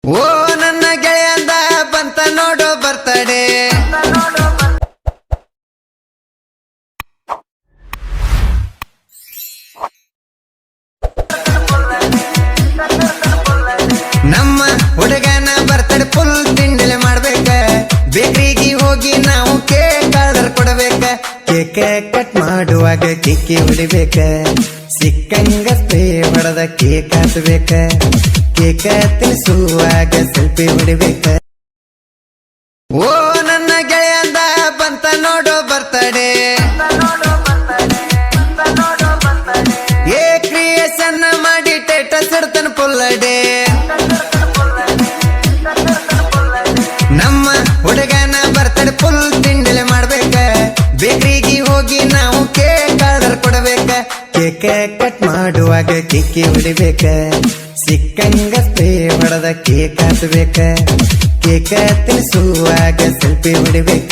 ಓ ನನ್ನ ಗೆಳೆಯಂದ ಬಂತ ನೋಡು ಬರ್ತಡೆ. ನಮ್ಮ ಹುಡುಗನ ಬರ್ತಡೆ ಫುಲ್ ತಿಂಡಿಲೆ ಮಾಡ್ಬೇಕ. ಬೇಕ್ರಿಗೆ ಹೋಗಿ ನಾವು ಕೇಕ್ ಆರ್ಡರ್ ಕೊಡಬೇಕ. ಕೇಕ್ ಕಟ್ ಮಾಡುವಾಗ ಕಿಕ್ಕಿ ಹೊಡಿಬೇಕ. ಸಿಕ್ಕಂಗ ಸ್ಪ್ರೇ ಹೊಡೆದ ಕೇಕ್ ಹಾಸಬೇಕ. ಕೇಕ ತಿನ್ನಿಸುವಾಗ ಸೆಲ್ಫಿ ಹೊಡಿಬೇಕ. ಓ ನನ್ನ ಗೆಳೆಯಂದ ಬಂತ ನೋಡು ಬರ್ತಡೆ. ಏ ಕ್ರಿಯೇಷನ್ ಮಾಡಿ ಟೇಟಸ್ ಇಡ್ತಾನ ಫುಲ್ಲಡೆ. ನಮ್ಮ ಹುಡುಗನ ಬರ್ತಡೆ ಫುಲ್ ತಿಂಡಿಲೆ ಮಾಡ್ಬೇಕ. ಬೇಕ್ರಿಗೆ ಹೋಗಿ ನಾವು ಕೇಕ್ ಆರ್ಡರ್ ಕೊಡಬೇಕ. ಕೇಕ ಕಟ್ ಮಾಡುವಾಗ ಕಿಕ್ಕಿ ಹೊಡಿಬೇಕ. ಸಿಕ್ಕಂಗ ಸ್ಪ್ರೇ ಹೊಡೆದ ಕೇಕ್ ಹಾಸಬೇಕ. ಕೇಕ ತಿನ್ನಿಸುವಾಗ ಸೆಲ್ಫಿ ಹೊಡಿಬೇಕ.